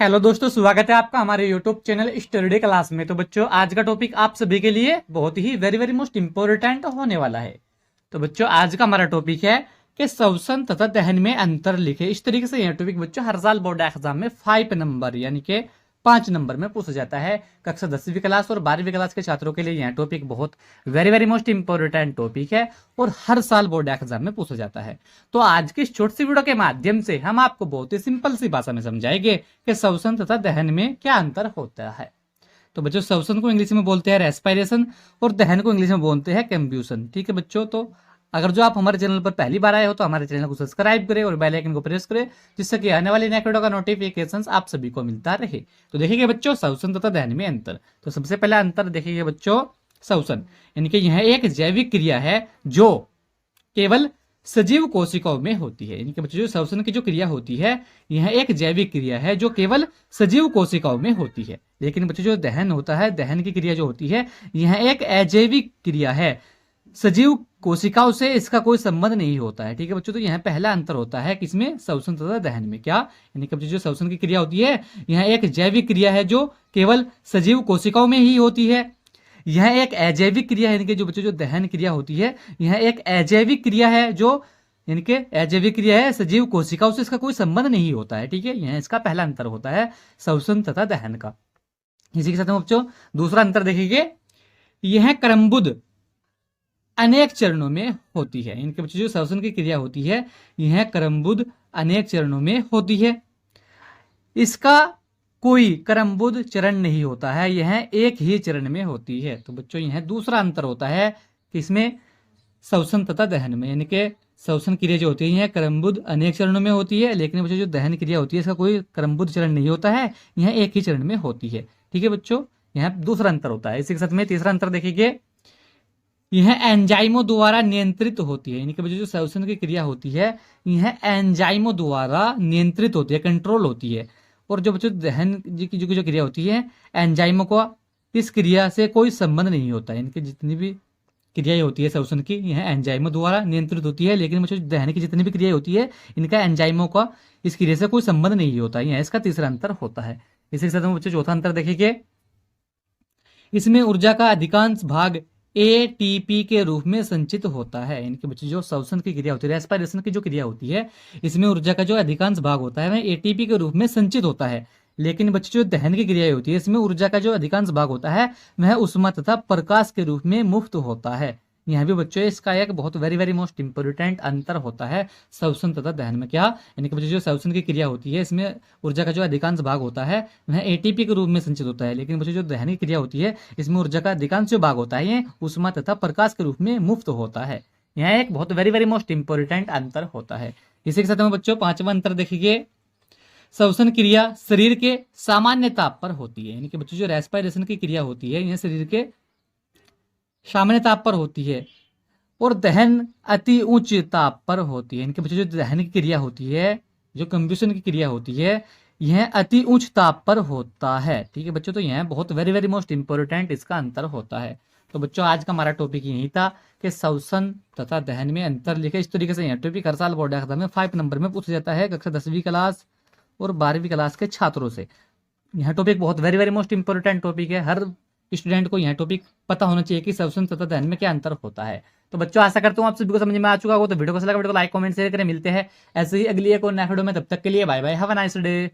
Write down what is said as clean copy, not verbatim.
Hello दोस्तों, स्वागत है आपका हमारे यूट्यूब चैनल स्टडी क्लास में। तो बच्चों, आज का टॉपिक आप सभी के लिए बहुत ही वेरी मोस्ट इंपॉर्टेंट होने वाला है। तो बच्चों, आज का हमारा टॉपिक है कि श्वसन तथा दहन में अंतर लिखे। इस तरीके से यह टॉपिक बच्चों हर साल बोर्ड एग्जाम में 5 नंबर यानी कि 5 नंबर में पूछा जाता है। कक्षा 10वीं क्लास और 12वीं क्लास के छात्रों के लिए यह टॉपिक बहुत वेरी मोस्ट इंपॉर्टेंट टॉपिक है और हर साल बोर्ड एग्जाम में पूछा जाता है। तो आज की इस छोटी सी वीडियो के माध्यम से हम आपको बहुत ही सिंपल सी भाषा में समझाएंगे कि श्वसन तथा दहन में क्या अंतर होता है। तो बच्चों, श्वसन को इंग्लिश में बोलते हैं रेस्पिरेशन और दहन को इंग्लिश में बोलते हैं कंब्यूशन। ठीक है बच्चों, तो अगर जो आप हमारे चैनल पर पहली बार आए हो तो हमारे चैनल को सब्सक्राइब करें और बेल आइकन को प्रेस करें, जिससे कि आने वाली नेक्स्ट वीडियो का नोटिफिकेशन आप सभी को मिलता रहे। तो देखिए बच्चों, श्वसन तथा दहन में अंतर। तो सबसे पहला अंतर देखिए बच्चों, श्वसन यानी कि यह एक जैविक क्रिया है जो केवल सजीव कोशिकाओं में होती है। यानी कि बच्चों, जो श्वसन की जो क्रिया होती है यह एक जैविक क्रिया है जो केवल सजीव कोशिकाओं में होती है। लेकिन बच्चों, जो दहन होता है, दहन की क्रिया जो होती है यह एक अजैविक क्रिया है, सजीव कोशिकाओं से इसका कोई संबंध नहीं होता है। ठीक है बच्चों, तो यह पहला अंतर होता है किसमें, श्वसन तथा दहन में। क्या यानी कि जो श्वसन की क्रिया होती है यह एक जैविक क्रिया है जो केवल सजीव कोशिकाओं में ही होती है। यह एक अजैविक क्रिया है, यानी कि जो बच्चों जो दहन क्रिया होती है यह एक अजैविक क्रिया है जो यानी कि अजैविक क्रिया है, सजीव कोशिकाओं से इसका कोई संबंध नहीं होता है। ठीक है, यह इसका पहला अंतर होता है श्वसन तथा दहन का। इसी के साथ हम बच्चों दूसरा अंतर देखेंगे, यह क्रमबद्ध अनेक चरणों में होती है। इनके बच्चों जो श्वसन की क्रिया होती है यह क्रमबद्ध अनेक चरणों में होती है, इसका कोई क्रमबद्ध चरण नहीं होता है, यह एक ही चरण में होती है। तो बच्चों, यह दूसरा अंतर होता है किसमें, श्वसन तथा दहन में। यानी कि श्वसन क्रिया जो होती है यह क्रमबद्ध अनेक चरणों में होती है, लेकिन बच्चों जो दहन क्रिया होती है इसका कोई क्रमबद्ध चरण नहीं होता है, यह एक ही चरण में होती है। ठीक है बच्चों, यह दूसरा अंतर होता है। इसी के साथ में तीसरा अंतर देखिए, यह एंजाइमों द्वारा नियंत्रित होती है। यानी कि जो श्वसन की क्रिया होती है यह एंजाइमों द्वारा नियंत्रित होती है, कंट्रोल होती है। और जो बच्चों दहन की जो क्रिया होती है एंजाइमों को इस क्रिया से कोई संबंध नहीं होता है। इनकी जितनी भी क्रियाएं होती है श्वसन की यह एंजाइमों द्वारा नियंत्रित होती है, लेकिन बच्चों दहन की जितनी भी क्रियाएं होती है इनका एंजाइमों का इस क्रिया से कोई संबंध नहीं होता है। यह इसका तीसरा अंतर होता है। इसी के साथ हम बच्चों चौथा अंतर देखेंगे, इसमें ऊर्जा का अधिकांश भाग एटीपी के रूप में संचित होता है। इनके बच्चे जो श्वसन की क्रिया होती है, रेस्पिरेशन की जो क्रिया होती है, इसमें ऊर्जा का जो अधिकांश भाग होता है वह एटीपी के रूप में संचित होता है। लेकिन बच्चे जो दहन की क्रिया होती है इसमें ऊर्जा का जो अधिकांश भाग होता है वह ऊष्मा तथा प्रकाश के रूप में मुक्त होता है। यह भी बच्चों इसका एक बहुत वेरी मोस्ट इंपोर्टेंट अंतर होता है श्वसन तथा दहन में। क्या यानी कि बच्चों जो श्वसन की क्रिया होती है इसमें ऊर्जा का जो अधिकांश भाग होता है वह एटीपी के रूप में संचित होता है, लेकिन बच्चों जो दहन की क्रिया होती है इसमें ऊर्जा का अधिकांश जो भाग होता है ये ऊष्मा तथा प्रकाश के रूप में मुक्त होता है। यह एक बहुत वेरी मोस्ट इंपोर्टेंट अंतर होता है। इसी के साथ हम बच्चों पांचवा अंतर देखिए, श्वसन क्रिया शरीर के सामान्य ताप पर होती है। यानी कि बच्चों जो रेस्पिरेशन की क्रिया होती है यह शरीर के सामान्य ताप पर होती है और दहन अति उच्च ताप पर होती है। इनके बच्चों जो दहन की क्रिया होती है, जो कंब्यूशन की क्रिया होती है यह अति उच्च ताप पर होता है। ठीक है बच्चों, तो यह बहुत वेरी मोस्ट इंपोर्टेंट इसका अंतर होता है। तो बच्चों, आज का हमारा टॉपिक यही था कि श्वसन तथा दहन में अंतर लिखे। इस तरीके से यह टॉपिक हर साल बोर्ड एग्जाम में 5 नंबर में पूछा जाता है कक्षा 10वीं क्लास और 12वीं क्लास के छात्रों से। यह टॉपिक बहुत वेरी मोस्ट इंपोर्टेंट टॉपिक है, हर स्टूडेंट को यह टॉपिक पता होना चाहिए कि श्वसन तथा दहन में क्या अंतर होता है। तो बच्चों, आशा करता हूँ आप सभी को समझ में आ चुका होगा। तो वीडियो को अच्छा लगा वीडियो को लाइक कमेंट शेयर करें। मिलते हैं ऐसे ही अगली एक और नेक्स्ट वीडियो में, तब तक के लिए bye bye, have a nice day.